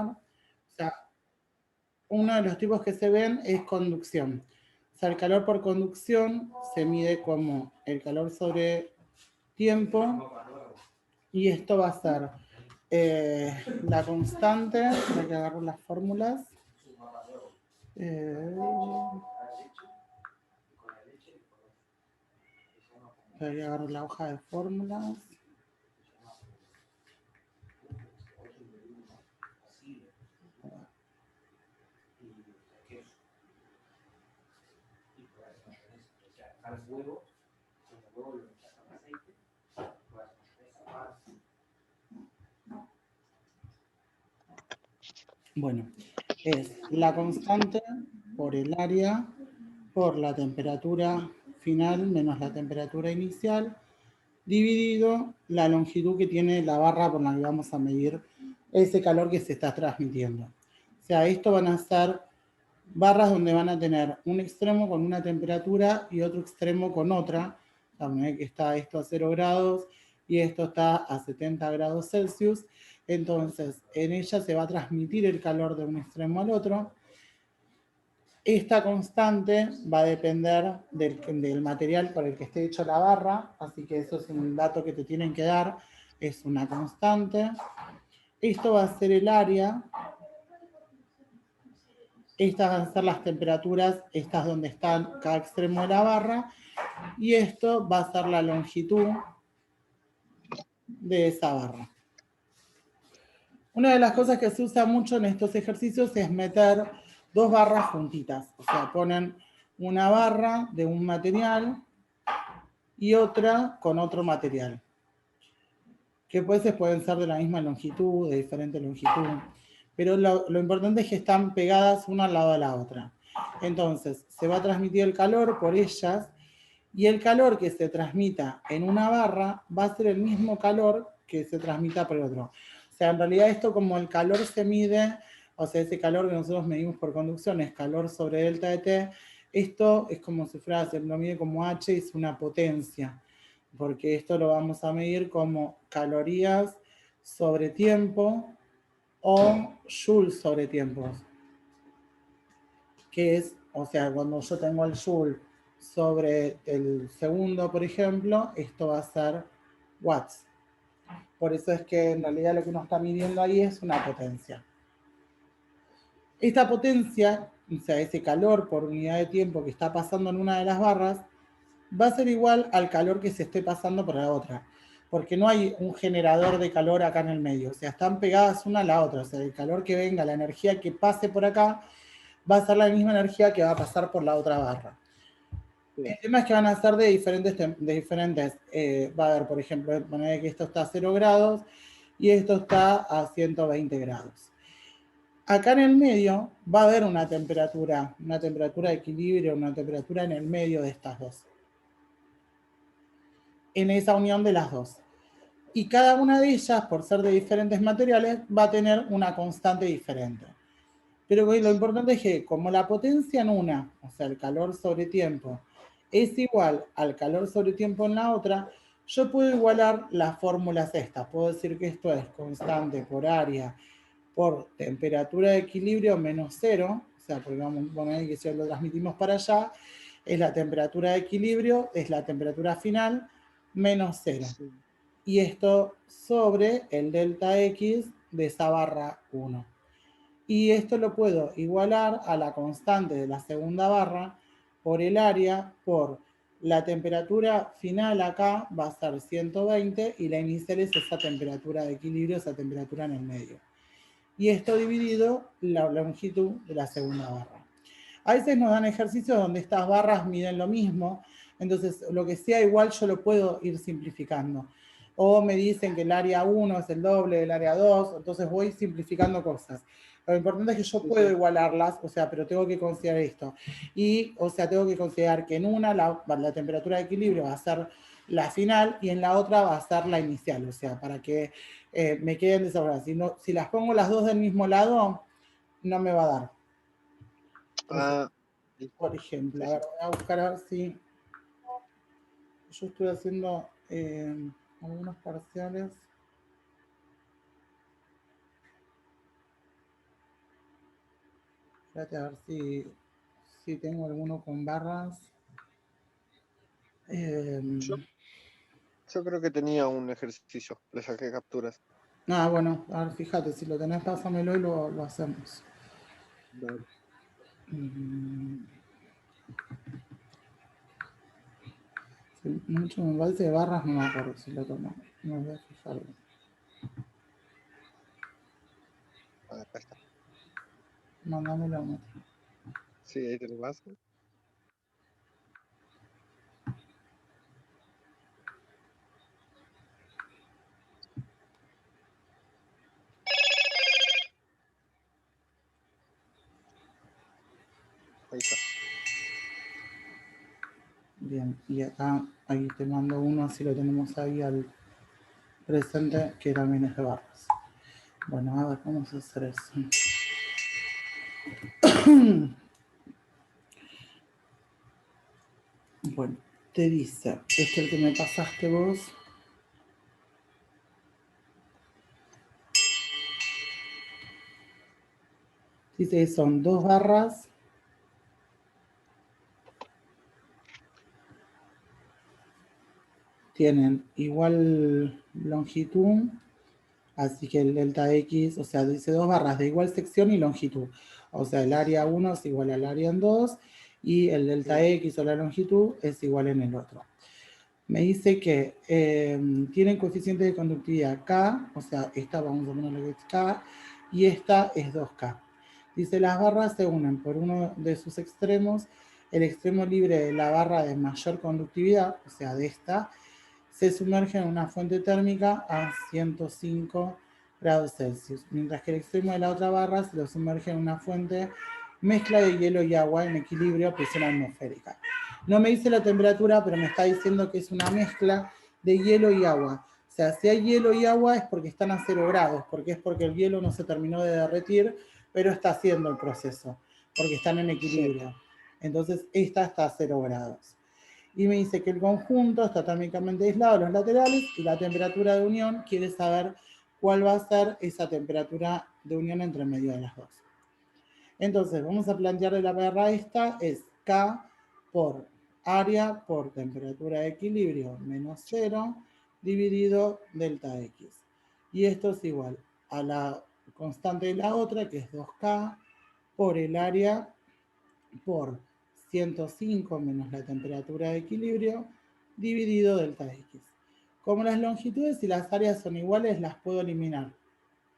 O sea, uno de los tipos que se ven es conducción. O sea, el calor por conducción se mide como el calor sobre tiempo y esto va a ser la constante, para que agarro las fórmulas. Para que agarro la hoja de fórmulas. Bueno, es la constante por el área por la temperatura final menos la temperatura inicial, dividido la longitud que tiene la barra por la que vamos a medir ese calor que se está transmitiendo. O sea, esto van a ser barras donde van a tener un extremo con una temperatura y otro extremo con otra. También que está esto a 0 grados y esto está a 70 grados Celsius. Entonces, en ella se va a transmitir el calor de un extremo al otro. Esta constante va a depender del material por el que esté hecho la barra, así que eso es un dato que te tienen que dar, es una constante. Esto va a ser el área. Estas van a ser las temperaturas, estas donde están cada extremo de la barra, y esto va a ser la longitud de esa barra. Una de las cosas que se usa mucho en estos ejercicios es meter dos barras juntitas. O sea, ponen una barra de un material y otra con otro material. Que pues pueden ser de la misma longitud, de diferente longitud. Pero lo importante es que están pegadas una al lado de la otra. Entonces, se va a transmitir el calor por ellas y el calor que se transmita en una barra va a ser el mismo calor que se transmita por el otro. O sea, en realidad esto como el calor se mide, o sea, ese calor que nosotros medimos por conducción es calor sobre delta de T, esto es como si fuera, se lo mide como H y es una potencia, porque esto lo vamos a medir como calorías sobre tiempo o joules sobre tiempo, que es, o sea, cuando yo tengo el joule sobre el segundo, por ejemplo, esto va a ser watts. Por eso es que en realidad lo que uno está midiendo ahí es una potencia. Esta potencia, o sea, ese calor por unidad de tiempo que está pasando en una de las barras, va a ser igual al calor que se esté pasando por la otra. Porque no hay un generador de calor acá en el medio. O sea, están pegadas una a la otra. O sea, el calor que venga, la energía que pase por acá, va a ser la misma energía que va a pasar por la otra barra. El tema es que van a ser de diferentes va a haber, por ejemplo, poner que esto está a 0 grados y esto está a 120 grados. Acá en el medio va a haber una temperatura de equilibrio, una temperatura en el medio de estas dos. En esa unión de las dos. Y cada una de ellas, por ser de diferentes materiales, va a tener una constante diferente. Pero lo importante es que como la potencia en una, o sea, el calor sobre tiempo, es igual al calor sobre tiempo en la otra, yo puedo igualar las fórmulas estas. Puedo decir que esto es constante por área por temperatura de equilibrio menos 0, o sea, porque vamos a poner que si lo transmitimos para allá, es la temperatura de equilibrio, es la temperatura final, menos 0. Sí. Y esto sobre el delta X de esa barra 1. Y esto lo puedo igualar a la constante de la segunda barra por el área por la temperatura final acá va a ser 120 y la inicial es esa temperatura de equilibrio, esa temperatura en el medio. Y esto dividido la longitud de la segunda barra. A veces nos dan ejercicios donde estas barras miden lo mismo, entonces lo que sea igual yo lo puedo ir simplificando. O me dicen que el área 1 es el doble del área 2, entonces voy simplificando cosas. Lo importante es que yo puedo igualarlas, o sea, pero tengo que considerar esto. Y, o sea, tengo que considerar que en una la temperatura de equilibrio va a ser la final y en la otra va a ser la inicial, o sea, para que me queden desahogadas. Si las pongo las dos del mismo lado, no me va a dar. Entonces, por ejemplo, a ver, voy a buscar a ver si yo estoy haciendo algunos parciales. Espérate a ver si tengo alguno con barras. Yo creo que tenía un ejercicio, le saqué capturas. Bueno, a ver, fíjate, si lo tenés, pásamelo y lo hacemos. Dale. Mucho me parece de barras, no me acuerdo si lo tomé. No voy a fijar. Acá está. Mándamelo. Sí, ahí te lo paso. Ahí está. Bien, y acá ahí te mando uno, así lo tenemos ahí al presente, que también es de barras. Bueno, a ver, vamos a hacer eso. Bueno, te dice, este es el que me pasaste vos. Dice que son 2 barras. Tienen igual longitud, así que el delta X, o sea, dice 2 barras de igual sección y longitud. O sea, el área 1 es igual al área en 2 y el delta X o la longitud es igual en el otro. Me dice que tienen coeficiente de conductividad K, o sea, esta vamos a ponerle que es K, y esta es 2K. Dice, las barras se unen por uno de sus extremos, el extremo libre de la barra de mayor conductividad, o sea, de esta, se sumerge en una fuente térmica a 105 grados Celsius, mientras que el extremo de la otra barra se lo sumerge en una fuente mezcla de hielo y agua en equilibrio a presión atmosférica. No me dice la temperatura, pero me está diciendo que es una mezcla de hielo y agua. O sea, si hay hielo y agua es porque están a 0 grados, porque es porque el hielo no se terminó de derretir, pero está haciendo el proceso, porque están en equilibrio. Sí. Entonces, esta está a 0 grados. Y me dice que el conjunto está térmicamente aislado los laterales y la temperatura de unión quiere saber cuál va a ser esa temperatura de unión entre medio de las dos. Entonces, vamos a plantearle la barra esta, es K por área por temperatura de equilibrio menos 0 dividido delta X. Y esto es igual a la constante de la otra, que es 2K, por el área por 105 menos la temperatura de equilibrio dividido delta X. Como las longitudes y las áreas son iguales, las puedo eliminar.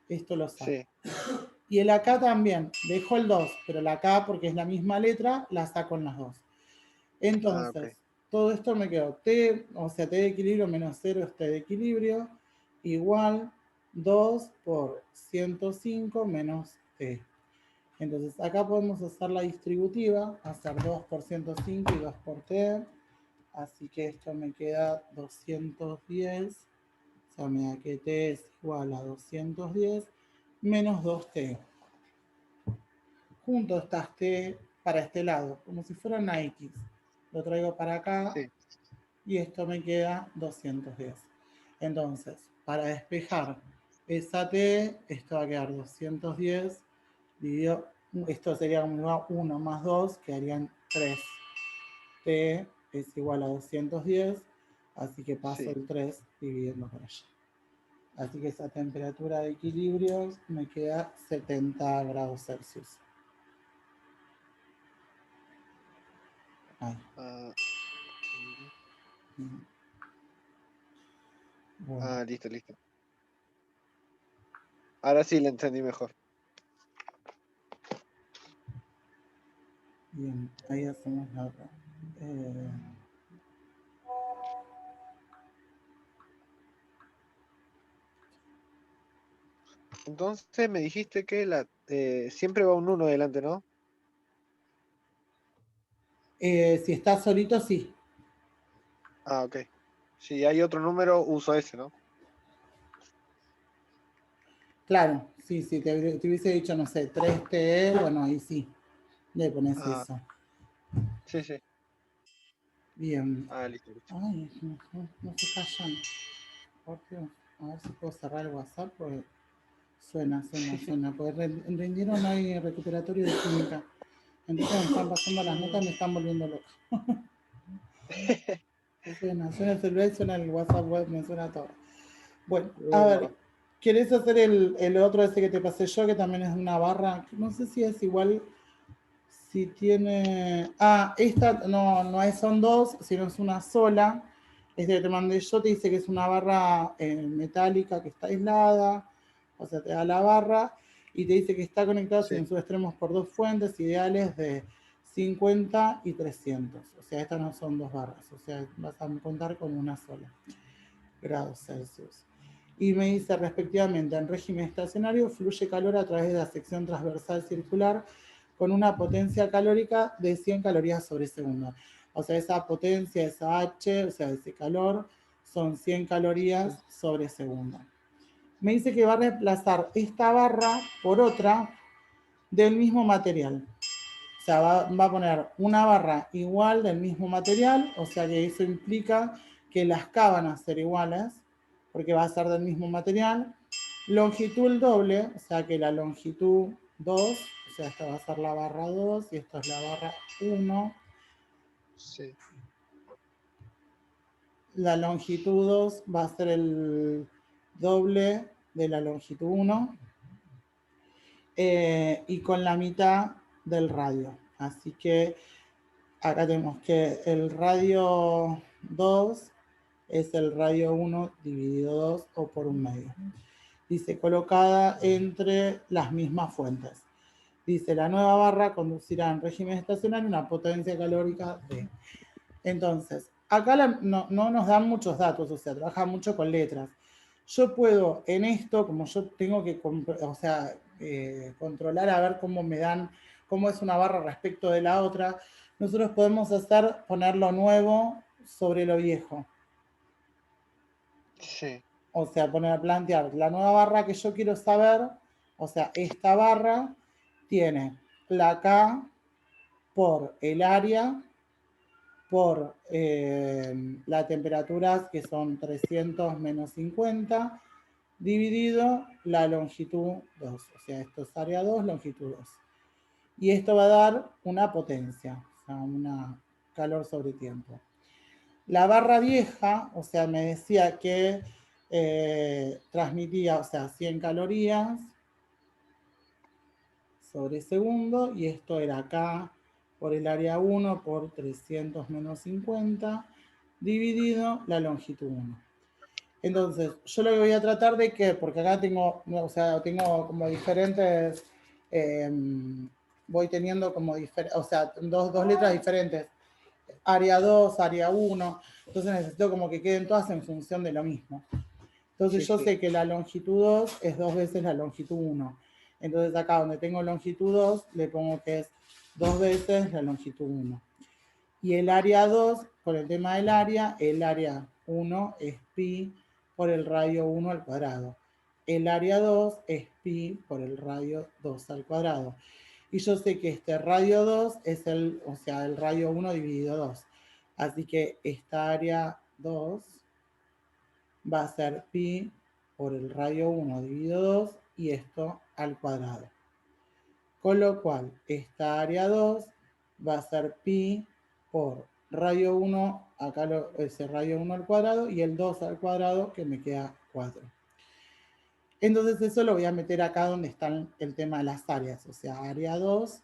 Esto lo saco. Sí. Y el acá también, dejo el 2, pero la K, porque es la misma letra, la saco en las dos. Entonces, todo esto me quedó T, o sea, T de equilibrio menos 0 es T de equilibrio, igual 2 por 105 menos T. Entonces, acá podemos hacer la distributiva, hacer 2 por 105 y 2 por T. Así que esto me queda 210, o sea, me da que T es igual a 210 menos 2T. Junto estas T para este lado, como si fuera una X. Lo traigo para acá y esto me queda 210. Entonces, para despejar esa T, esto va a quedar 210 dividido, esto sería 1 más 2, quedarían 3. T es igual a 210, así que paso el 3 dividiendo por allá. Así que esa temperatura de equilibrio me queda 70 grados Celsius. Bueno. Listo. Ahora sí le entendí mejor. Bien, ahí hacemos la otra. Entonces me dijiste que siempre va un 1 delante, ¿no? Si está solito, sí. Ok. Si hay otro número, uso ese, ¿no? Claro, sí, te hubiese dicho, no sé, 3TE, bueno, ahí sí, le pones eso. Sí. Bien. Listo. Ay, no se callan. Por Dios. A ver si puedo cerrar el WhatsApp, porque Suena, porque rindieron hoy recuperatorio de química. Entonces me están pasando las notas y me están volviendo loca. Suena el celular, suena el WhatsApp web, me suena todo. Bueno, a ver, ¿querés hacer el otro ese que te pasé yo, que también es una barra? No sé si es igual, si tiene... Ah, esta no es, son dos, sino es una sola. Este que te mandé yo te dice que es una barra metálica que está aislada, o sea, te da la barra y te dice que está conectada en sus extremos por dos fuentes ideales de 50 y 300. O sea, estas no son dos barras, o sea, vas a contar con una sola grados Celsius. Y me dice respectivamente, en régimen estacionario fluye calor a través de la sección transversal circular con una potencia calórica de 100 calorías sobre segundo. O sea, esa potencia, esa H, o sea, ese calor, son 100 calorías sobre segundo. Me dice que va a reemplazar esta barra por otra del mismo material. O sea, va a poner una barra igual del mismo material, o sea que eso implica que las K van a ser iguales, porque va a ser del mismo material. Longitud el doble, o sea que la longitud 2, o sea, esta va a ser la barra 2 y esta es la barra 1. Sí. La longitud 2 va a ser el doble de la longitud 1 y con la mitad del radio. Así que acá tenemos que el radio 2 es el radio 1 dividido 2 o por un medio. Dice, colocada entre las mismas fuentes. Dice, la nueva barra conducirá en régimen estacionario una potencia calórica de... Entonces, acá no nos dan muchos datos, o sea, trabaja mucho con letras. Yo puedo en esto, como yo tengo que, o sea, controlar a ver cómo me dan, cómo es una barra respecto de la otra, nosotros podemos hacer poner lo nuevo sobre lo viejo. Sí. O sea, plantear la nueva barra que yo quiero saber, o sea, esta barra tiene la K por el área, por la temperatura, que son 300 menos 50, dividido la longitud 2. O sea, esto es área 2, longitud 2. Y esto va a dar una potencia, o sea, una calor sobre tiempo. La barra vieja, o sea, me decía que transmitía, o sea, 100 calorías sobre segundo, y esto era acá por el área 1 por 300 menos 50, dividido la longitud 1. Entonces, yo lo que voy a tratar de que, porque acá tengo, o sea, tengo como diferentes, voy teniendo como diferentes, o sea, dos letras diferentes, área 2, área 1, entonces necesito como que queden todas en función de lo mismo. Entonces yo sé que la longitud 2 es 2 veces la longitud 1. Entonces acá donde tengo longitud 2, le pongo que es 2 veces la longitud 1. Y el área 2, con el tema del área, el área 1 es pi por el radio 1 al cuadrado. El área 2 es pi por el radio 2 al cuadrado. Y yo sé que este radio 2 es el radio 1 dividido 2. Así que esta área 2 va a ser pi por el radio 1 dividido 2 y esto al cuadrado. Con lo cual, esta área 2 va a ser pi por radio 1, acá ese radio 1 al cuadrado, y el 2 al cuadrado, que me queda 4. Entonces eso lo voy a meter acá donde está el tema de las áreas. O sea, área 2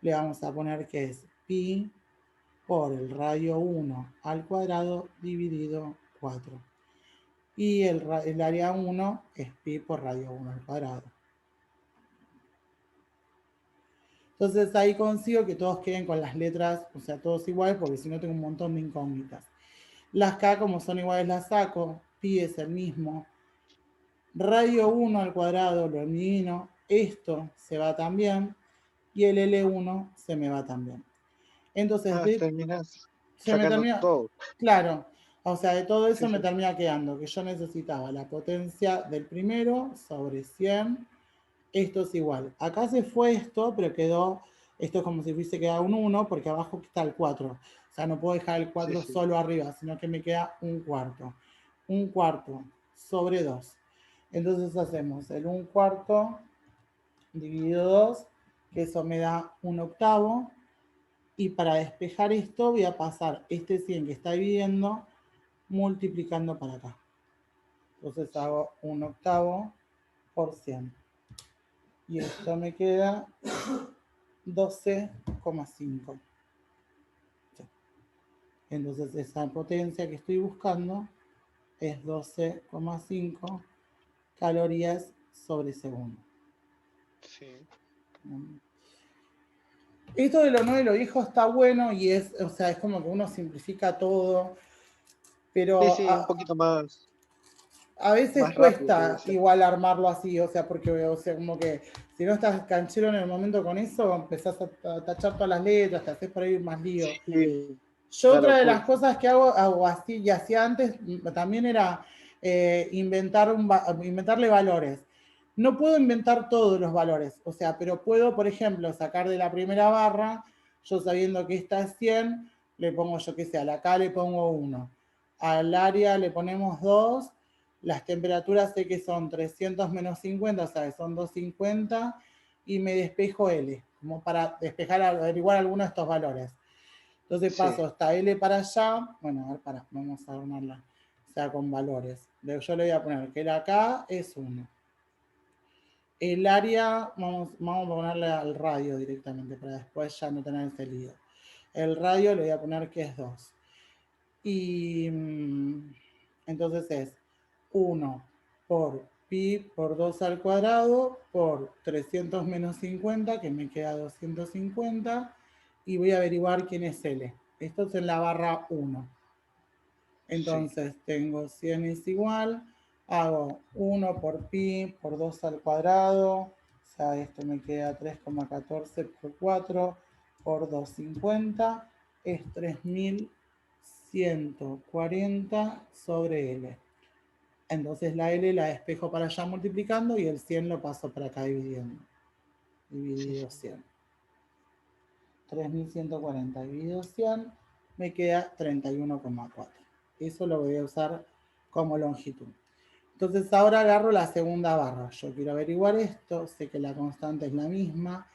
le vamos a poner que es pi por el radio 1 al cuadrado dividido 4. Y el área 1 es pi por radio 1 al cuadrado. Entonces ahí consigo que todos queden con las letras, o sea, todos iguales, porque si no tengo un montón de incógnitas. Las K, como son iguales, las saco. Pi es el mismo. Radio 1 al cuadrado lo elimino. Esto se va también. Y el L1 se me va también. Entonces, terminas se me sacando termina, todo. claro, o sea, de todo eso me termina quedando que yo necesitaba la potencia del primero sobre 100. Esto es igual. Acá se fue esto, pero quedó, esto es como si hubiese quedado un 1, porque abajo está el 4. O sea, no puedo dejar el 4 solo arriba, sino que me queda un cuarto. Un cuarto sobre 2. Entonces hacemos el 1/4 dividido 2, que eso me da 1/8. Y para despejar esto voy a pasar este 100 que está dividiendo multiplicando para acá. Entonces hago 1/8 por 100. Y esto me queda 12,5. Entonces esa potencia que estoy buscando es 12,5 calorías sobre segundo. Sí. Esto de lo nuevo y lo viejo está bueno y es, o sea, es como que uno simplifica todo, pero Sí, un poquito más, a veces más rápido cuesta debe ser. igual armarlo así, o sea, porque, o sea, como que si no estás canchero en el momento con eso, empezás a tachar todas las letras, te haces por ahí más lío. Sí, Yo una otra de las locura. cosas que hago así y hacía antes también era inventarle valores. No puedo inventar todos los valores, o sea, pero puedo, por ejemplo, sacar de la primera barra, yo sabiendo que esta es 100, le pongo, yo qué sé, a la K le pongo 1, al área le ponemos 2, las temperaturas sé que son 300 menos 50, o sea, que son 250, y me despejo L, como para despejar, averiguar algunos de estos valores. Entonces Sí, paso hasta L para allá. Bueno, a ver, vamos a armarla. O sea, con valores. Yo le voy a poner que el acá es 1. El área, vamos a ponerle al radio directamente para después ya no tener ese lío. El radio le voy a poner que es 2. Y entonces es 1 por pi por 2 al cuadrado por 300 menos 50, que me queda 250. Y voy a averiguar quién es L. Esto es en la barra 1. sí. Entonces tengo 100 es igual, hago 1 por pi por 2 al cuadrado, o sea, esto me queda 3,14 por 4 por 250, es 3140 sobre L. Entonces la L la despejo para allá multiplicando y el 100 lo paso para acá dividiendo. Dividido 100. 3140 dividido 100 me queda 31,4. Eso lo voy a usar como longitud. Entonces ahora agarro la segunda barra. Yo quiero averiguar esto, sé que la constante es la misma.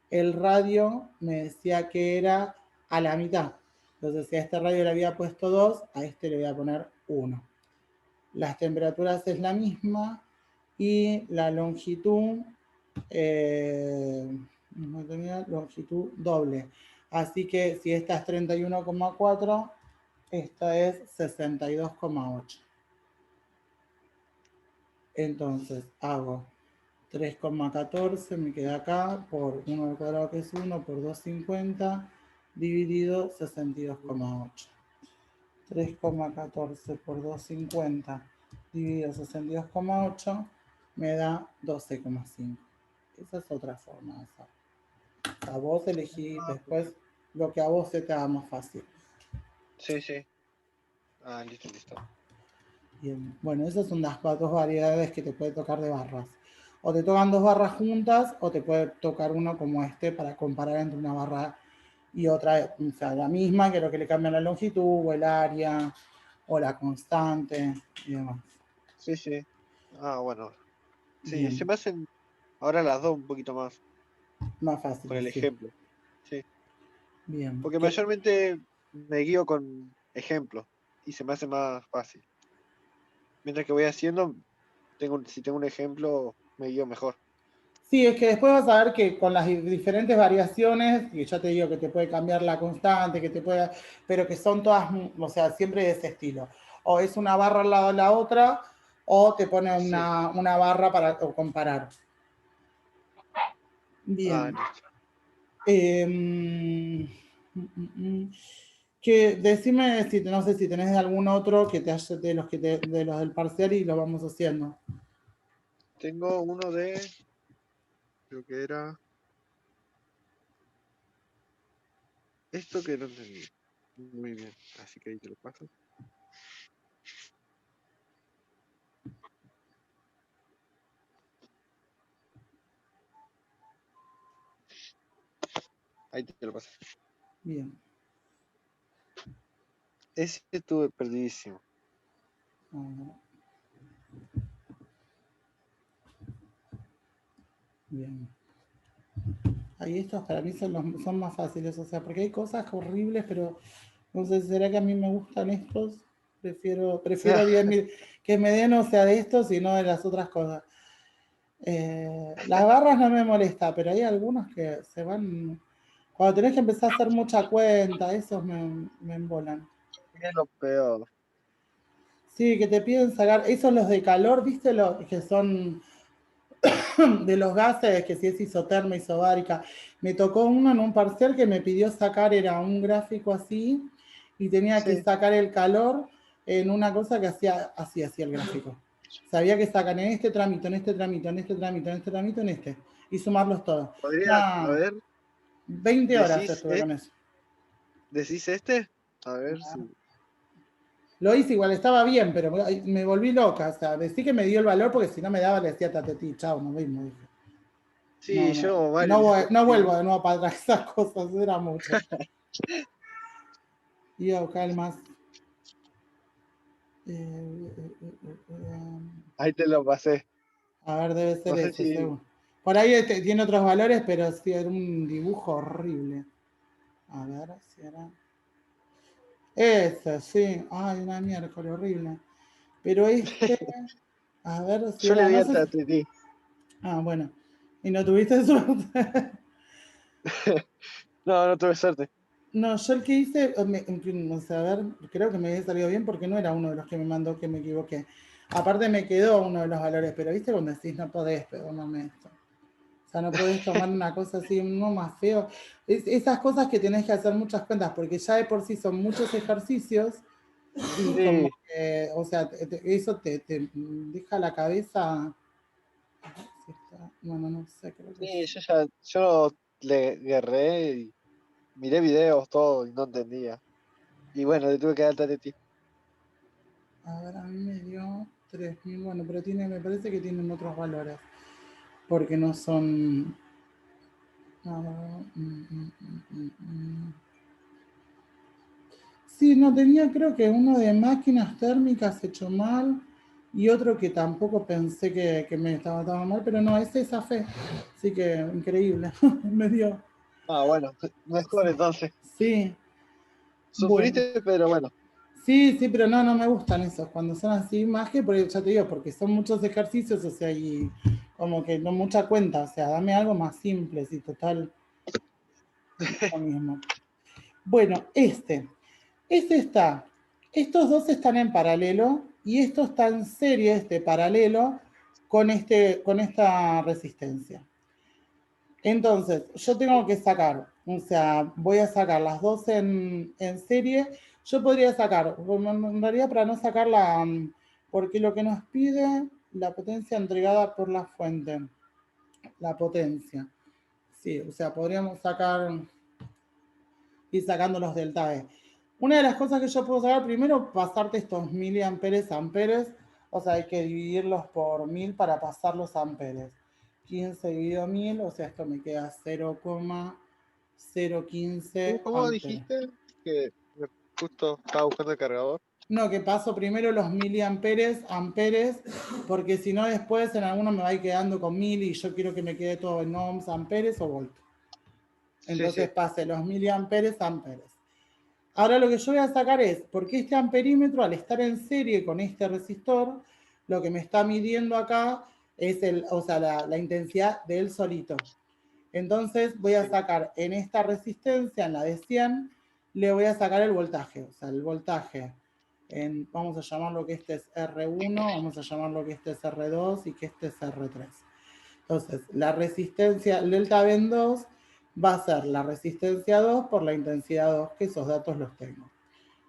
El radio me decía que era a la mitad. Entonces si a este radio le había puesto 2, a este le voy a poner 1. Las temperaturas es la misma y la longitud, eh, longitud doble. Así que si esta es 31,4, esta es 62,8. Entonces hago 3,14, me queda acá, por 1 al cuadrado que es 1, por 250, dividido 62,8. 3,14 por 250 dividido 62,8 me da 12,5. Esa es otra forma de hacer. O sea, vos elegís después lo que a vos se te haga más fácil. Sí, sí. Ah, listo, listo. Bien. Bueno, esas son las dos variedades que te puede tocar de barras. O te tocan dos barras juntas o te puede tocar uno como este para comparar entre una barra y otra, o sea, la misma, que lo que le cambia la longitud o el área o la constante y demás. Sí, sí. Ah, bueno. Sí, se Bien, me hacen ahora las dos un poquito más más con fácil, el sí. ejemplo. Sí. Bien. Porque mayormente me guío con ejemplos y se me hace más fácil. Mientras que voy haciendo, si tengo un ejemplo, me guío mejor. Sí, es que después vas a ver que con las diferentes variaciones, y ya te digo que te puede cambiar la constante, que te puede, pero que son todas, o sea, siempre de ese estilo. O es una barra al lado de la otra, o te pone Sí. una barra para comparar. Ah, Bien. listo. Que decime si no sé si tenés algún otro que te haya de los de los del parcial y lo vamos haciendo. Tengo uno de, creo que era esto que no entendí. Muy bien, así que ahí te lo paso. Ahí te lo paso. Bien. Ese estuve perdidísimo. Ah, Bien. Ahí estos para mí son más fáciles, o sea, porque hay cosas horribles, pero no sé, ¿será que a mí me gustan estos? Prefiero 10.000 que me den, o sea, de estos y no de las otras cosas. Las barras no me molesta, pero hay algunos que se van. Cuando tenés que empezar a hacer mucha cuenta, esos me embolan. Es lo peor. Sí, que te piden sacar, esos los de calor, ¿viste? Los que son de los gases, que si es isoterma, isobárica. Me tocó uno en un parcial que me pidió sacar, era un gráfico así, y tenía que Sí. sacar el calor en una cosa que hacía el gráfico. Sabía que sacan en este trámite, en este trámite, en este trámite, en este trámite, en este, y sumarlos todos. Podría, a No, ver, 20 horas decís, estuve con eso. decís este, a ver si. Lo hice igual, estaba bien, pero me volví loca. O sea, decí que me dio el valor porque si no me daba, le decía tatetí, chao, nos vimos. Dije. Sí, No, yo varios no dispositivos. vuelvo de nuevo para atrás, esas cosas, era mucho. Y a buscar más. Ahí te lo pasé. A ver, debe ser No sé ese, si. seguro. Por ahí tiene otros valores, pero sí era un dibujo horrible. A ver si era. Ese, sí. Ay, una miércoles horrible. Pero este, a ver si Yo le era, di no al sé si. TTT. Ah, bueno. Y no tuviste suerte. No, no tuve suerte. No, yo el que hice, o sea, a ver, creo que me había salido bien porque no era uno de los que me mandó que me equivoqué. Aparte me quedó uno de los valores, pero viste cuando decís no podés perdonarme esto. O sea, no podés tomar una cosa así, uno más feo. Esas cosas que tenés que hacer muchas cuentas, porque ya de por sí son muchos ejercicios y como Sí, que, o sea, eso te deja la cabeza. Bueno, no sé, creo que sí, sí. yo le agarré y miré videos, todo, y no entendía. Y bueno, le tuve que dar al TTT. A ver, a mí me dio 3.000, bueno, pero me parece que tienen otros valores. Porque no son. Sí, no tenía, creo que uno de máquinas térmicas hecho mal y otro que tampoco pensé que me estaba mal, pero no, ese es esa fe. Así que increíble, me dio. Ah, bueno, mejor entonces. Sí, bueno. Sufriste, pero bueno. Sí, sí, pero no me gustan esos cuando son así, más que porque ya te digo, porque son muchos ejercicios, o sea, y como que no mucha cuenta, o sea, dame algo más simple, sí, total, lo mismo. Bueno, este está, estos dos están en paralelo y esto está en serie, este paralelo, con esta resistencia. Entonces, yo tengo que sacar, o sea, voy a sacar las dos en serie. Yo podría sacar, en realidad para no sacarla, porque lo que nos pide la potencia entregada por la fuente, la potencia. Sí, o sea, podríamos sacar, ir sacando los delta E. Una de las cosas que yo puedo sacar, primero, pasarte estos miliamperes, amperes, o sea, hay que dividirlos por 1000 para pasar los amperes. 15 dividido 1000, o sea, esto me queda 0,015 ¿Cómo amperes. dijiste que justo estaba buscando el cargador? No, que paso primero los miliamperes, amperes, porque si no después en alguno me va a ir quedando con 1000 y yo quiero que me quede todo en ohms, amperes o volt. Sí, Entonces sí. pase los miliamperes, amperes. Ahora lo que yo voy a sacar es, porque este amperímetro al estar en serie con este resistor, lo que me está midiendo acá es o sea, la intensidad del solito. Entonces voy a Sí. sacar en esta resistencia, en la de 100, le voy a sacar el voltaje. O sea, el voltaje, vamos a llamarlo que este es R1, vamos a llamarlo que este es R2 y que este es R3. Entonces, la resistencia, el delta V en 2 va a ser la resistencia 2 por la intensidad 2, que esos datos los tengo.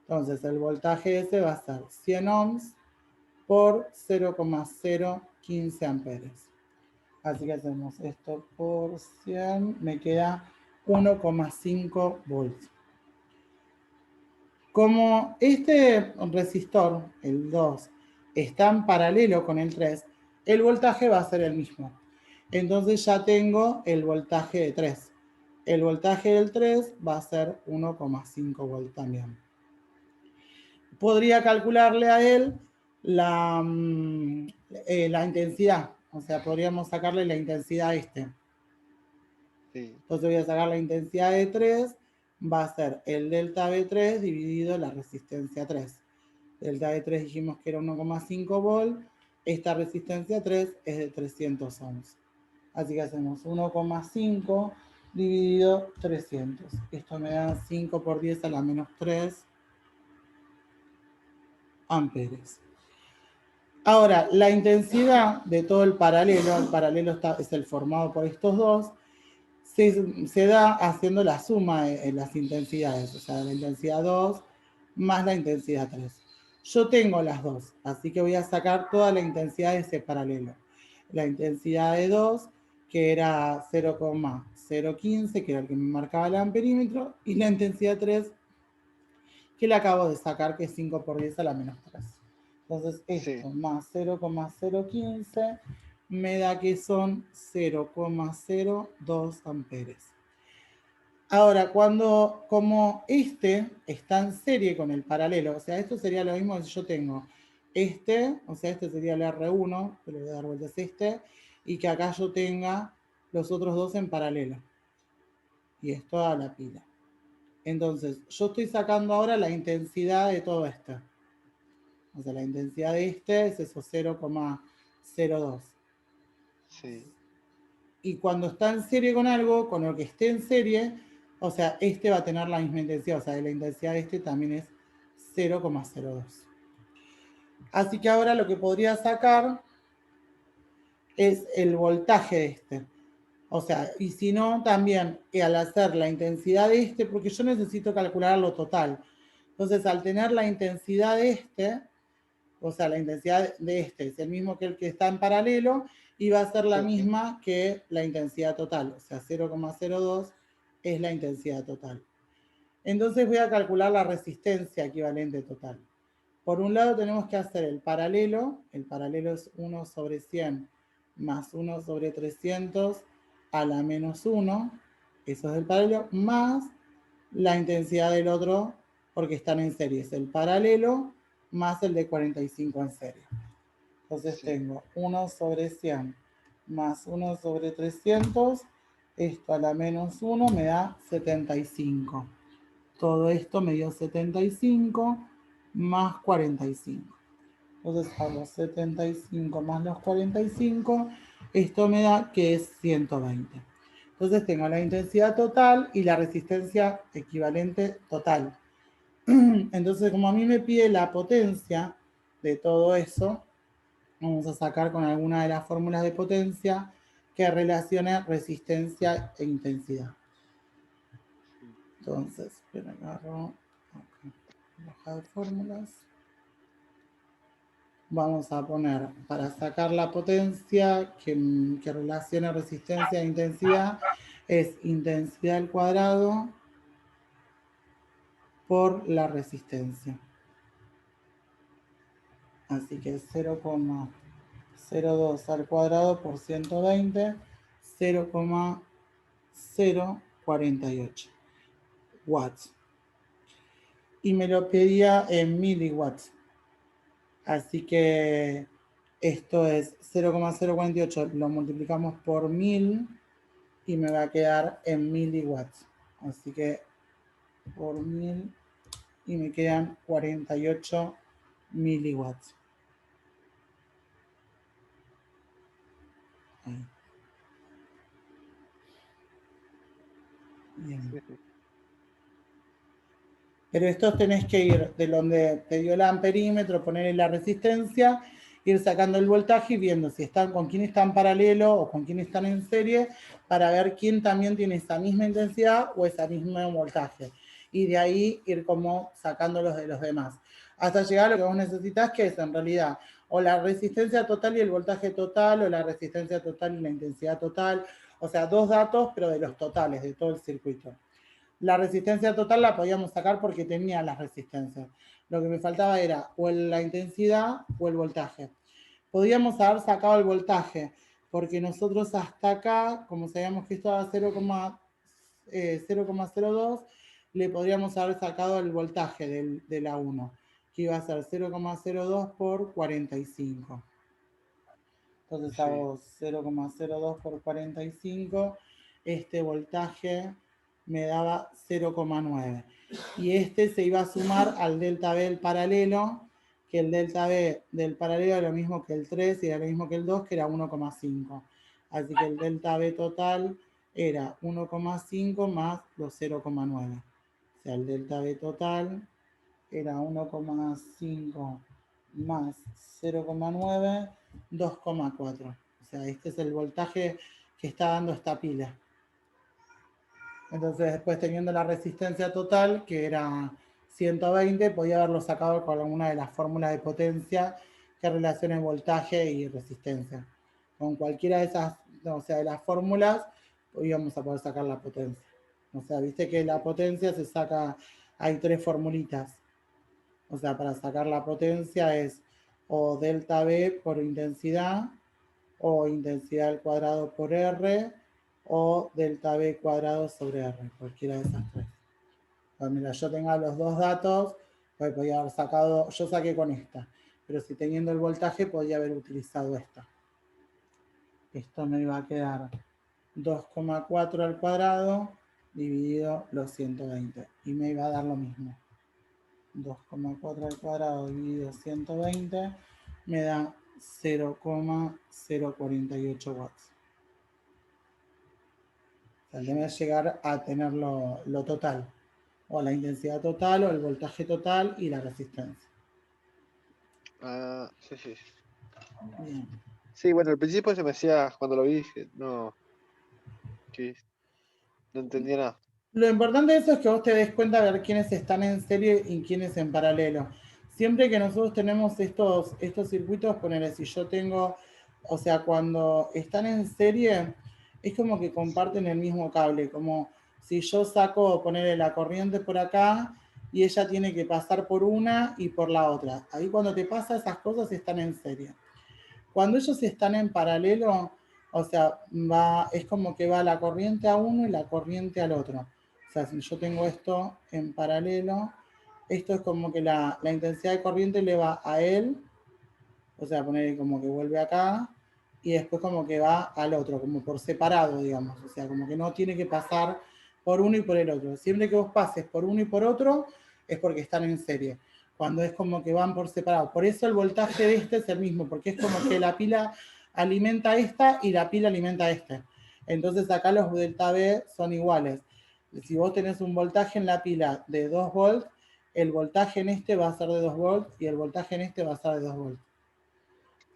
Entonces, el voltaje ese va a ser 100 ohms por 0,015 amperes. Así que hacemos esto por 100, me queda 1,5 volts. Como este resistor, el 2, está en paralelo con el 3, el voltaje va a ser el mismo. Entonces ya tengo el voltaje de 3. El voltaje del 3 va a ser 1,5 volts también. Podría calcularle a él la intensidad. O sea, podríamos sacarle la intensidad a este. Sí. Entonces voy a sacar la intensidad de 3, va a ser el delta B3 dividido la resistencia 3. Delta B3 dijimos que era 1,5 volt, esta resistencia 3 es de 300 ohms. Así que hacemos 1,5 dividido 300. Esto me da 5 por 10 a la menos 3 amperes. Ahora, la intensidad de todo el paralelo es el formado por estos dos, se da haciendo la suma de las intensidades, o sea, la intensidad 2 más la intensidad 3. Yo tengo las dos, así que voy a sacar toda la intensidad de ese paralelo. La intensidad de 2, que era 0,015, que era el que me marcaba el amperímetro, y la intensidad 3, que le acabo de sacar, que es 5 por 10 a la menos 3. Entonces esto más 0,015 me da que son 0,02 amperes. Ahora, como este está en serie con el paralelo, o sea, esto sería lo mismo que si yo tengo este, o sea, este sería el R1, que le voy a dar vueltas a este, y que acá yo tenga los otros dos en paralelo. Y esto a la pila. Entonces, yo estoy sacando ahora la intensidad de todo esto. O sea, la intensidad de este es eso, 0,02. Sí. Y cuando está en serie con algo, con lo que esté en serie, o sea, este va a tener la misma intensidad. O sea, la intensidad de este también es 0,02. Así que ahora lo que podría sacar es el voltaje de este. O sea, y si no, también al hacer la intensidad de este, porque yo necesito calcular lo total. Entonces, al tener la intensidad de este, o sea, la intensidad de este es el mismo que el que está en paralelo y va a ser la misma que la intensidad total, o sea, 0,02 es la intensidad total. Entonces voy a calcular la resistencia equivalente total. Por un lado tenemos que hacer el paralelo es 1 sobre 100 más 1 sobre 300 a la menos 1, eso es el paralelo, más la intensidad del otro, porque están en serie, es el paralelo más el de 45 en serie. Entonces tengo 1 sobre 100 más 1 sobre 300, esto a la menos 1 me da 75. Todo esto me dio 75 más 45. Entonces hago 75 más los 45, esto me da que es 120. Entonces tengo la intensidad total y la resistencia equivalente total. Entonces, como a mí me pide la potencia de todo eso, vamos a sacar con alguna de las fórmulas de potencia que relacione resistencia e intensidad. Entonces, agarro hoja de fórmulas. Vamos a poner, para sacar la potencia que relaciona resistencia e intensidad, es intensidad al cuadrado por la resistencia. Así que 0,02 al cuadrado por 120, 0,048 watts. Y me lo pedía en miliwatts. Así que esto es 0,048, lo multiplicamos por 1000 y me va a quedar en miliwatts. Así que por 1000 y me quedan 48 miliwatts. Ahí. Bien. Pero estos tenés que ir de donde te dio el amperímetro, ponerle la resistencia, ir sacando el voltaje y viendo si están con quién están paralelo o con quién están en serie para ver quién también tiene esa misma intensidad o ese mismo voltaje. Y de ahí ir como sacándolos de los demás. Hasta llegar a lo que vos necesitas, que es en realidad o la resistencia total y el voltaje total, o la resistencia total y la intensidad total. O sea, dos datos, pero de los totales, de todo el circuito. La resistencia total la podíamos sacar porque tenía las resistencias. Lo que me faltaba era o la intensidad o el voltaje. Podíamos haber sacado el voltaje, porque nosotros hasta acá, como sabíamos que esto era 0,02, le podríamos haber sacado el voltaje de la 1, que iba a ser 0,02 por 45. Entonces Sí. hago 0,02 por 45. Este voltaje me daba 0,9. Y este se iba a sumar al delta B del paralelo, que el delta B del paralelo era lo mismo que el 3 y era lo mismo que el 2, que era 1,5. Así que el delta B total era 1,5 más los 0,9. O sea, el delta B total era 1,5 más 0,9, 2,4. O sea, este es el voltaje que está dando esta pila. Entonces, después teniendo la resistencia total, que era 120, podía haberlo sacado con alguna de las fórmulas de potencia que relacionen voltaje y resistencia. Con cualquiera de esas, o sea, de las fórmulas, íbamos a poder sacar la potencia. O sea, viste que la potencia se saca, hay 3 formulitas. O sea, para sacar la potencia es o delta B por intensidad, o intensidad al cuadrado por R, o delta B cuadrado sobre R, cualquiera de esas 3. Pues mira, yo tenga los 2 datos, pues podía haber sacado, yo saqué con esta, pero si teniendo el voltaje podía haber utilizado esta. Esto me iba a quedar 2,4 al cuadrado dividido los 120 y me iba a dar lo mismo. 2,4 al cuadrado dividido 120 me da 0,048 watts. O sea, el tema es llegar a tener lo total, o la intensidad total, o el voltaje total y la resistencia. Ah, sí, sí. Bien. Sí, bueno, al principio se me hacía, cuando lo vi, dije, no, que no entendía nada. Lo importante de eso es que vos te des cuenta de ver quiénes están en serie y quiénes en paralelo. Siempre que nosotros tenemos estos circuitos, ponele, si yo tengo, o sea, cuando están en serie, es como que comparten el mismo cable, como si yo saco, ponerle la corriente por acá y ella tiene que pasar por una y por la otra. Ahí cuando te pasa esas cosas están en serie. Cuando ellos están en paralelo, o sea, es como que va la corriente a uno y la corriente al otro. O sea, si yo tengo esto en paralelo, esto es como que la intensidad de corriente le va a él, o sea, poner como que vuelve acá, y después como que va al otro, como por separado, digamos. O sea, como que no tiene que pasar por uno y por el otro. Siempre que vos pases por uno y por otro, es porque están en serie. Cuando es como que van por separado. Por eso el voltaje de este es el mismo, porque es como que la pila alimenta a esta y la pila alimenta a este. Entonces acá los delta B son iguales. Si vos tenés un voltaje en la pila de 2 volts, el voltaje en este va a ser de 2 volts y el voltaje en este va a ser de 2 volts.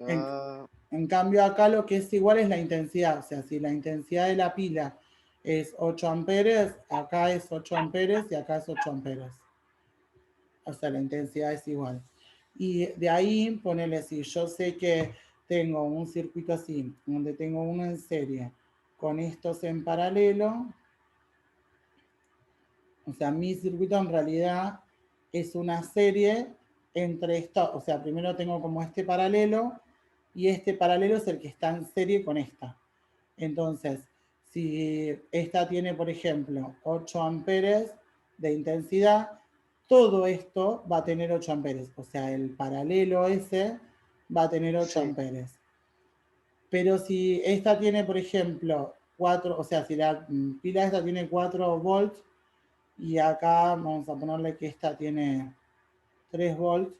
En, Ah, en cambio acá lo que es igual es la intensidad. O sea, si la intensidad de la pila es 8 amperes, acá es 8 amperes y acá es 8 amperes. O sea, la intensidad es igual. Y de ahí, ponele, si yo sé que tengo un circuito así, donde tengo uno en serie, con estos en paralelo, o sea, mi circuito en realidad es una serie entre esto, o sea, primero tengo como este paralelo y este paralelo es el que está en serie con esta. Entonces, si esta tiene, por ejemplo, 8 amperes de intensidad, todo esto va a tener 8 amperes. O sea, el paralelo ese va a tener 8 sí, amperes. Pero si esta tiene, por ejemplo, 4, o sea, si la pila esta tiene 4 volts y acá vamos a ponerle que esta tiene 3 volts,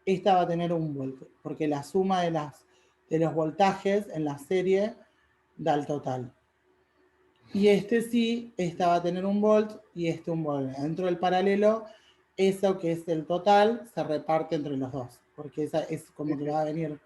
esta va a tener 1 volt, porque la suma de los voltajes en la serie da el total. Y este sí, esta va a tener 1 volt y este 1 volt. Dentro del paralelo, eso que es el total se reparte entre los dos, porque esa es como sí, que sí. va a venir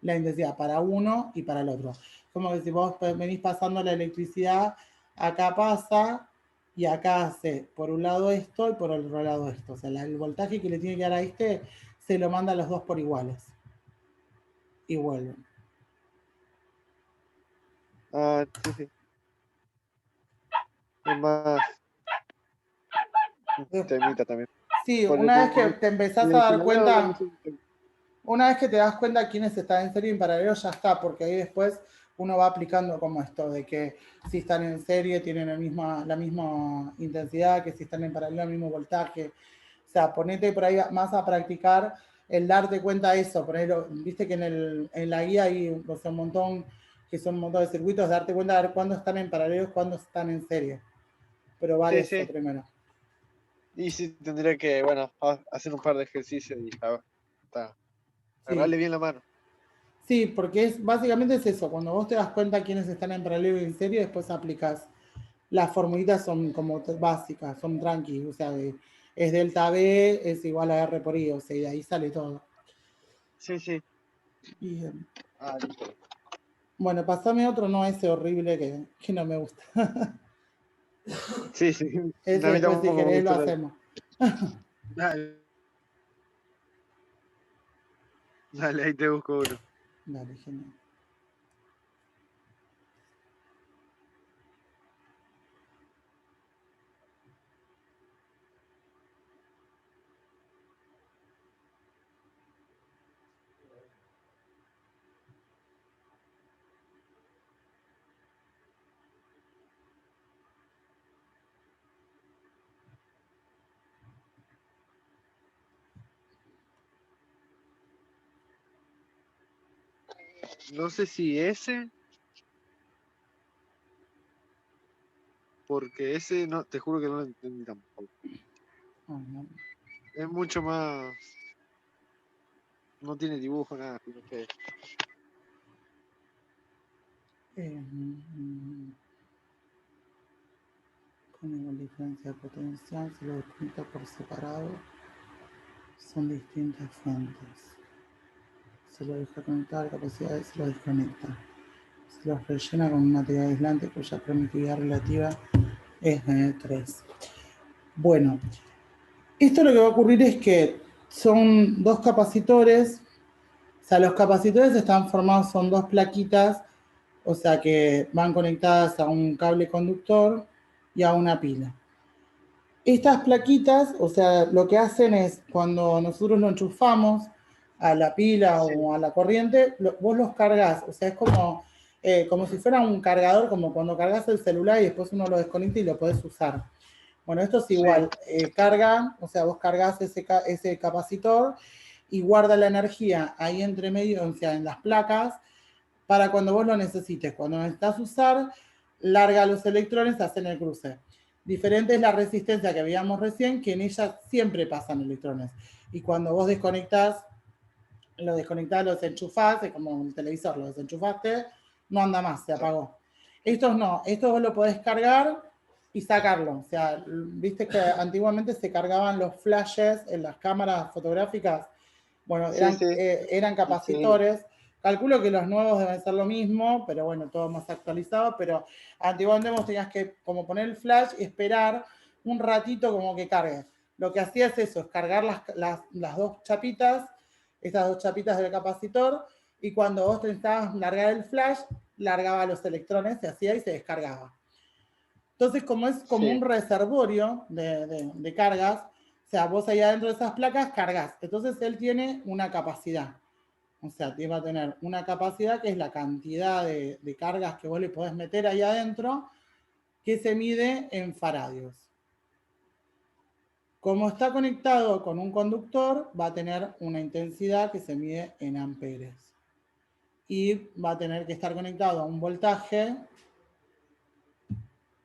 la intensidad para uno y para el otro. Como que si vos venís pasando la electricidad, acá pasa y acá hace por un lado esto y por el otro lado esto. O sea, el voltaje que le tiene que dar a este se lo manda a los dos por iguales. Y vuelven. Ah, sí, sí. Es más, un temita también. Sí, Por el, una vez que por te empezás a el dar paralelo no cuenta, sé. una vez que te das cuenta quiénes están en serie y en paralelo, ya está, porque ahí después uno va aplicando como esto, de que si están en serie tienen la misma intensidad, que si están en paralelo el mismo voltaje. O sea, ponete por ahí más a practicar el darte cuenta de eso, por ejemplo, viste que en la guía hay, o sea, un montón, que son un montón de circuitos, darte cuenta de ver cuándo están en paralelo y cuándo están en serie. Pero vale Sí, eso sí. primero. Y sí tendría que, bueno, hacer un par de ejercicios y está. Sí. Agarrarle bien la mano. Sí, porque básicamente es eso, cuando vos te das cuenta quiénes están en paralelo y en serie, después aplicas. Las formulitas son como básicas, son tranqui, o sea, es delta B es igual a R por I, o sea, y de ahí sale todo. Sí, sí. Bien. Ah, listo. Bueno, pasame otro, no ese horrible que no me gusta. Sí, sí. Ese A mí después si tampoco me querés lo gusta. hacemos. Dale, dale, ahí te busco uno. Dale, genial. No sé si ese, porque ese no, te juro que no lo entendí tampoco. Ah, no. Es mucho más. No tiene dibujo, nada, sino que. Con igual diferencia de potencial, se lo desconecta por separado, son distintas fuentes. Se lo deja conectar, capacidades se lo desconecta. Se los rellena con un material aislante cuya permitividad relativa es de 3. Bueno, esto lo que va a ocurrir es que son dos capacitores, o sea, los capacitores están formados, son dos plaquitas, o sea, que van conectadas a un cable conductor y a una pila. Estas plaquitas, o sea, lo que hacen es cuando nosotros lo enchufamos a la pila Sí, o a la corriente, vos los cargas, o sea, es como si fuera un cargador, como cuando cargas el celular y después uno lo desconecta y lo podés usar. Bueno, esto es sí, igual, carga, o sea, vos cargas ese capacitor y guarda la energía ahí entre medio, o sea, en las placas, para cuando vos lo necesites. Cuando necesitas usar, larga los electrones, hacen el cruce. Diferente es la resistencia que veíamos recién, que en ella siempre pasan electrones. Y cuando vos lo desconectás, lo desenchufás, es como un televisor, lo desenchufaste, no anda más, se apagó. Estos no, estos vos lo podés cargar y sacarlo. O sea, viste que antiguamente se cargaban los flashes en las cámaras fotográficas. Bueno, sí, sí. eran Sí, capacitores. Calculo que los nuevos deben ser lo mismo, pero bueno, todo más actualizado. Pero antiguamente vos tenías que como poner el flash y esperar un ratito como que cargue. Lo que hacía es eso, es cargar las dos chapitas, estas dos chapitas del capacitor, y cuando vos necesitabas largar el flash, largaba los electrones, se hacía y se descargaba. Entonces, como es como un sí, reservorio de cargas, o sea, vos ahí adentro de esas placas cargas. Entonces, él tiene una capacidad. O sea, va a tener una capacidad que es la cantidad de cargas que vos le podés meter ahí adentro, que se mide en faradios. Como está conectado con un conductor, va a tener una intensidad que se mide en amperes. Y va a tener que estar conectado a un voltaje,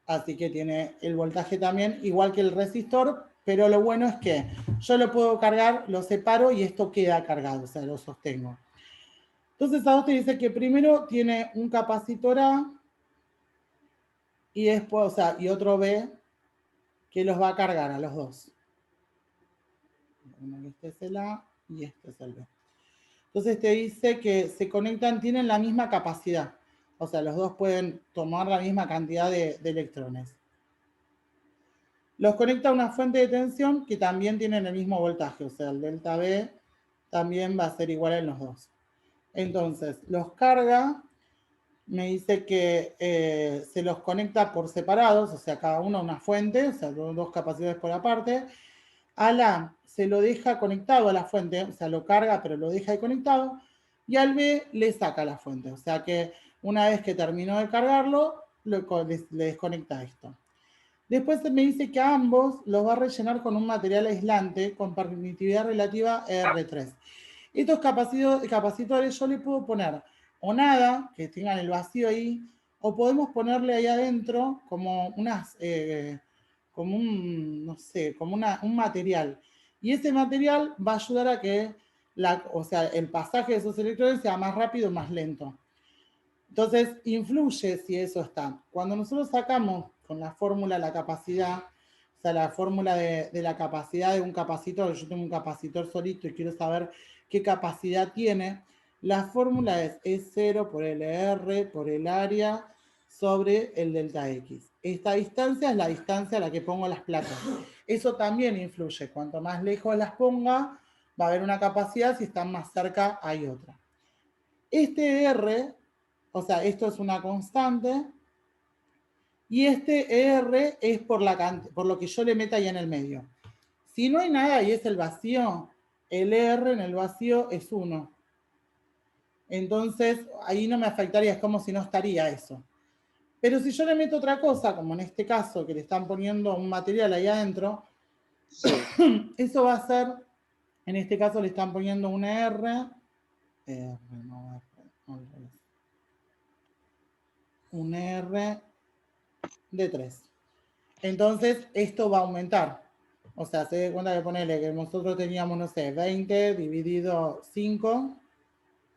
así que tiene el voltaje también, igual que el resistor, pero lo bueno es que yo lo puedo cargar, lo separo y esto queda cargado, o sea, lo sostengo. Entonces a vos te dice que primero tiene un capacitor A y después, o sea, y otro B que los va a cargar a los dos. Este es el A y este es el B. Entonces te dice que se conectan, tienen la misma capacidad. O sea, los dos pueden tomar la misma cantidad de electrones. Los conecta a una fuente de tensión que también tienen el mismo voltaje. O sea, el delta B también va a ser igual en los dos. Entonces, los carga, me dice que se los conecta por separados, o sea, cada uno a una fuente, o sea, dos capacidades por aparte. Al A se lo deja conectado a la fuente, o sea, lo carga, pero lo deja ahí conectado. Y al B le saca la fuente, o sea que una vez que terminó de cargarlo, le desconecta esto. Después me dice que a ambos los va a rellenar con un material aislante con permitividad relativa R3. Estos capacitores yo le puedo poner o nada, que tengan el vacío ahí, o podemos ponerle ahí adentro como unas, como un, no sé, como un material. Y ese material va a ayudar a que o sea, el pasaje de esos electrones sea más rápido o más lento. Entonces, influye si eso está. Cuando nosotros sacamos con la fórmula la capacidad, o sea, la fórmula de la capacidad de un capacitor, yo tengo un capacitor solito y quiero saber qué capacidad tiene, la fórmula es E0 por LR por el área sobre el delta X. Esta distancia es la distancia a la que pongo las placas. Eso también influye. Cuanto más lejos las ponga, va a haber una capacidad, si están más cerca hay otra. Este R, o sea, esto es una constante, y este R es por lo que yo le meta ahí en el medio. Si no hay nada y es el vacío, el R en el vacío es 1. Entonces, ahí no me afectaría, es como si no estaría eso. Pero si yo le meto otra cosa, como en este caso, que le están poniendo un material ahí adentro, Sí. eso va a ser, en este caso le están poniendo una R, un R de 3. Entonces, esto va a aumentar. O sea, se da cuenta que ponerle que nosotros teníamos, no sé, 20 dividido 5,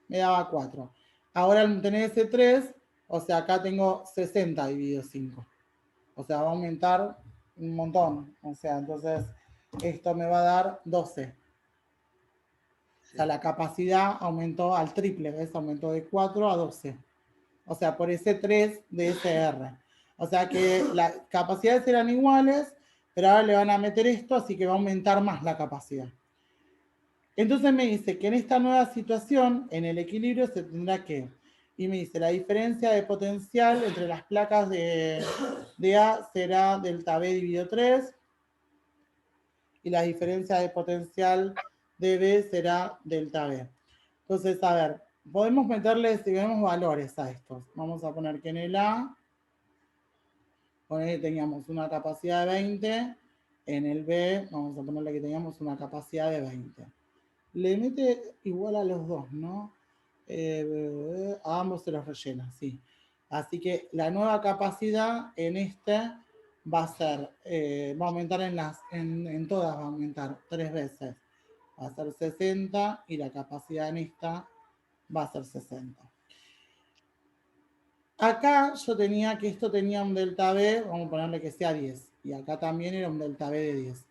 me daba 4. Ahora al tener ese 3, o sea, acá tengo 60 dividido 5. O sea, va a aumentar un montón. O sea, entonces, esto me va a dar 12. O sea, la capacidad aumentó al triple, ¿ves? Aumentó de 4 a 12. O sea, por ese 3 de ese R. O sea que las capacidades eran iguales, pero ahora le van a meter esto, así que va a aumentar más la capacidad. Entonces me dice que en esta nueva situación, en el equilibrio se tendrá que, y me dice, la diferencia de potencial entre las placas de A será delta B dividido 3, y la diferencia de potencial de B será delta B. Entonces, a ver, podemos meterle, si vemos valores a estos. Vamos a poner que en el A, teníamos una capacidad de 20, en el B, vamos a ponerle que teníamos una capacidad de 20. Le mete igual a los dos, ¿no? A ambos se los rellena, sí. Así que la nueva capacidad en este va a ser, va a aumentar en todas, va a aumentar 3 veces. Va a ser 60 y la capacidad en esta va a ser 60. Acá yo tenía que esto tenía un delta B, vamos a ponerle que sea 10. Y acá también era un delta B de 10.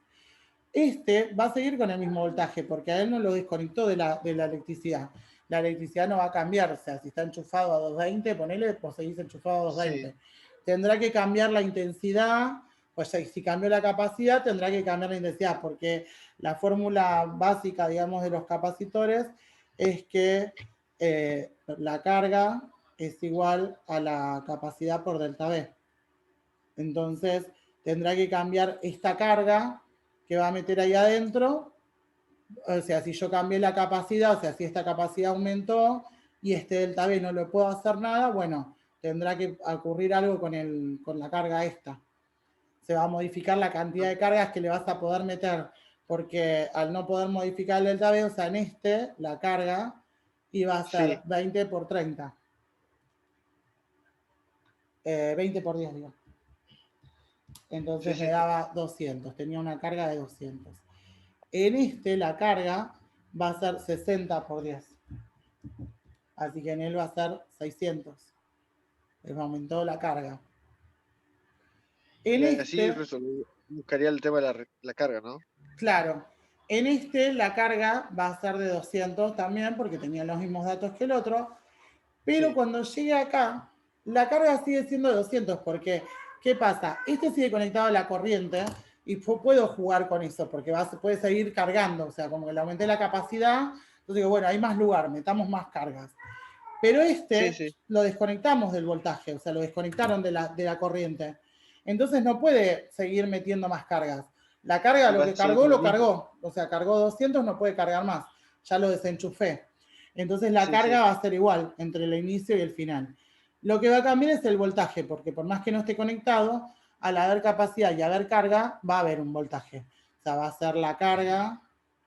Este va a seguir con el mismo voltaje porque a él no lo desconectó de la electricidad. La electricidad no va a cambiar, o sea, si está enchufado a 220, ponele, pues seguís enchufado a 220. Sí. Tendrá que cambiar la intensidad, pues si cambió la capacidad, tendrá que cambiar la intensidad, porque la fórmula básica, digamos, de los capacitores es que la carga es igual a la capacidad por delta B. Entonces, tendrá que cambiar esta carga que va a meter ahí adentro. O sea, si yo cambié la capacidad, o sea, si esta capacidad aumentó y este delta B no le puedo hacer nada, bueno, tendrá que ocurrir algo con la carga esta. Se va a modificar la cantidad de cargas que le vas a poder meter, porque al no poder modificar el delta B, o sea, en este, la carga iba a ser 20 por 30. 20 por 10, digo. Entonces me daba 200, tenía una carga de 200. En este la carga va a ser 60 por 10. Así que en él va a ser 600. Me aumentó la carga. En así buscaría el tema de la carga, ¿no? Claro. En este la carga va a ser de 200 también, porque tenía los mismos datos que el otro. Pero cuando llegue acá, la carga sigue siendo de 200, porque, ¿qué pasa? Este sigue conectado a la corriente y puedo jugar con eso, porque puede seguir cargando, o sea, como que le aumenté la capacidad, entonces digo, bueno, hay más lugar, metamos más cargas. Pero lo desconectamos del voltaje, o sea, lo desconectaron de la corriente. Entonces no puede seguir metiendo más cargas. La carga, lo que cargó, lo cargó. O sea, cargó 200, no puede cargar más. Ya lo desenchufé. Entonces la carga va a ser igual entre el inicio y el final. Lo que va a cambiar es el voltaje, porque por más que no esté conectado, al haber capacidad y haber carga, va a haber un voltaje. O sea, va a ser la carga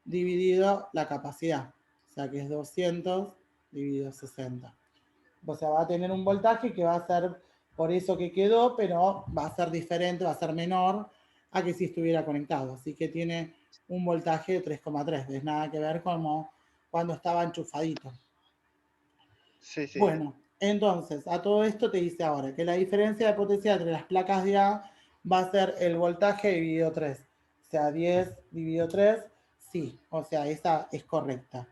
dividido la capacidad. O sea, que es 200 dividido 60. O sea, va a tener un voltaje que va a ser por eso que quedó, pero va a ser diferente, va a ser menor a que si estuviera conectado. Así que tiene un voltaje de 3,3. Es nada que ver como cuando estaba enchufadito. Sí, sí. Bueno, entonces, a todo esto te dice ahora que la diferencia de potencia entre las placas de A va a ser el voltaje dividido 3. O sea, 10 dividido 3, sí. O sea, esa es correcta.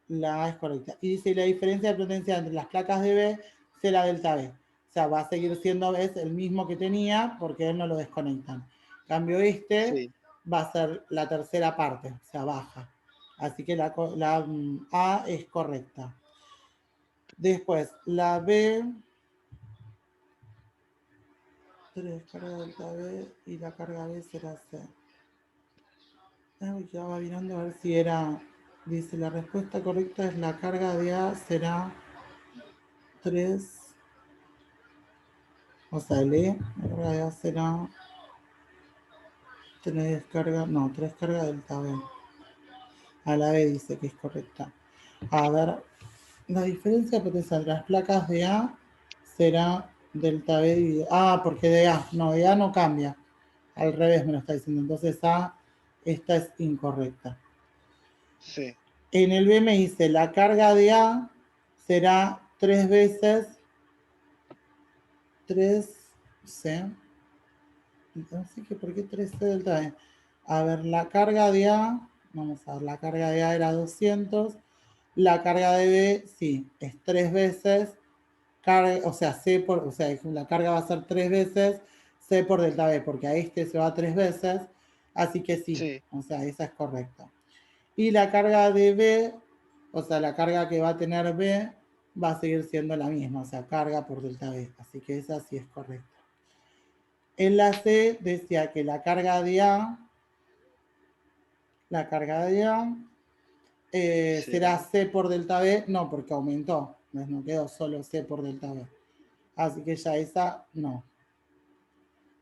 La A es correcta. Y dice, la diferencia de potencia entre las placas de B será delta B. O sea, va a seguir siendo B el mismo que tenía porque él no lo desconectan. Cambio Sí. va a ser la tercera parte, o sea, baja. Así que la A es correcta. Después, la B, 3 carga delta B y la carga B será C. Estaba mirando a ver si era, dice, la respuesta correcta es la carga de A será 3, o sea, la carga de A será 3 carga, no, 3 carga delta B. A la B dice que es correcta. A ver, la diferencia de potencia entre las placas de A será delta B dividido. Ah, porque de A, no, de A no cambia. Al revés me lo está diciendo. Entonces A, esta es incorrecta. Sí. En el B me dice la carga de A será 3 veces 3C. No sé qué, ¿por qué 3C delta B? A ver, la carga de A, vamos a ver, la carga de A era 200. La carga de B, sí, es 3 veces carga, o sea, o sea, la carga va a ser 3 veces C por delta B, porque a este se va 3 veces, así que sí, Sí. o sea, esa es correcta. Y la carga de B, o sea, la carga que va a tener B, va a seguir siendo la misma, o sea, carga por delta B, así que esa sí es correcta. En la C decía que la carga de A Sí. será C por delta B, no, porque aumentó, no quedó solo C por delta B. Así que ya esa no.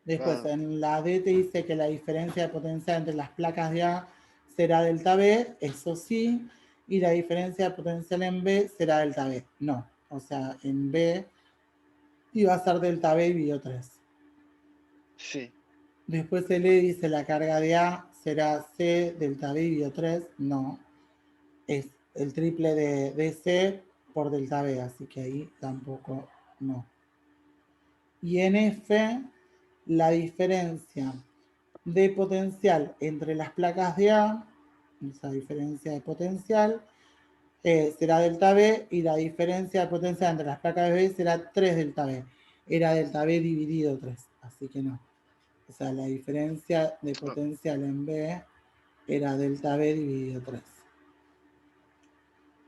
Después Ah, en la D te dice que la diferencia de potencia entre las placas de A será delta B, eso sí, y la diferencia de potencial en B será delta B, no. O sea, en B iba a ser delta B dividido 3. sí. Después el E dice la carga de A será C delta B dividido 3, no. Es el triple de C por delta B, así que ahí tampoco no. Y en F, la diferencia de potencial entre las placas de A, esa diferencia de potencial, será delta B, y la diferencia de potencial entre las placas de B será 3 delta B. Era delta B dividido 3, así que no. O sea, la diferencia de Ah, potencial en B era delta B dividido 3.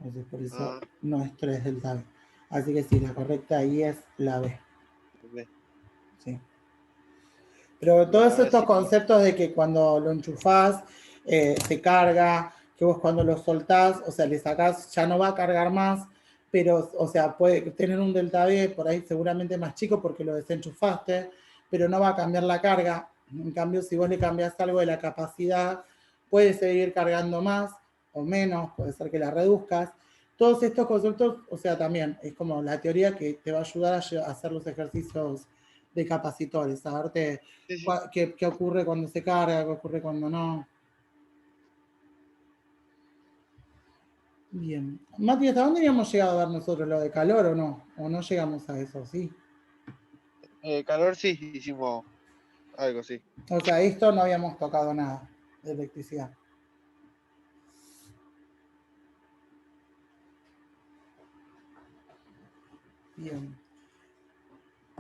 Entonces, por eso ah, no es 3 delta B. Así que sí, la correcta ahí es la B. ve. Sí. Pero Bueno, todos ahora estos sí. conceptos de que cuando lo enchufás se carga, que vos cuando lo soltás, o sea, le sacás, ya no va a cargar más, pero, o sea, puede tener un delta B por ahí seguramente más chico porque lo desenchufaste, pero no va a cambiar la carga. En cambio, si vos le cambiás algo de la capacidad, puede seguir cargando más o menos, puede ser que la reduzcas. Todos estos conceptos, o sea, también es como la teoría que te va a ayudar a hacer los ejercicios de capacitores, saberte Sí, sí. qué ocurre cuando se carga, qué ocurre cuando no. Bien. Mati, ¿hasta dónde habíamos llegado a ver nosotros lo de calor o no? ¿O no llegamos a eso? Sí. Calor sí, hicimos algo, sí. O sea, esto no habíamos tocado nada de electricidad. Bien.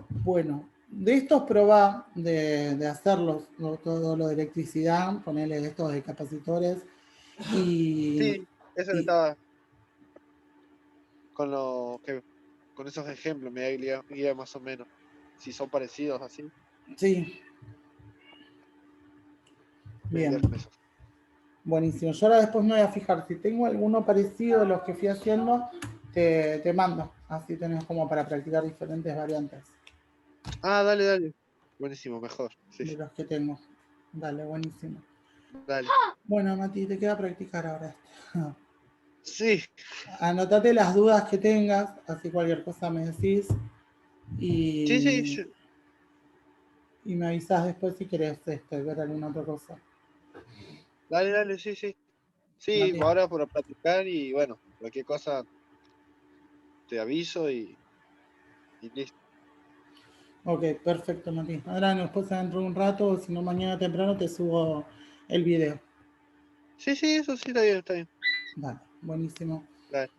Bueno, de estos probá de hacerlos, todo lo de electricidad, ponerle estos de capacitores y, Sí, eso le y estaba con lo que con esos ejemplos me da guía más o menos. Si son parecidos así, sí, me guía bien. con esos. Buenísimo. Yo ahora después me voy a fijar si tengo alguno parecido a los que fui haciendo, te mando. Así tenés como para practicar diferentes variantes. Ah, dale, dale. Buenísimo, mejor. Sí, de sí. los que tengo. Dale, buenísimo. Dale. Bueno, Mati, te queda practicar ahora. Sí, Anotate las dudas que tengas, así cualquier cosa me decís sí, sí. y, y me avisás después si querés ver alguna otra cosa. Dale, dale, sí, sí. Sí, Mati. ahora por practicar y bueno, cualquier cosa te aviso y listo. Ok, perfecto, Mati. Ahora después dentro de un rato, o si no mañana temprano te subo el video. Sí, sí, eso sí está bien, está bien. Vale, buenísimo. Dale.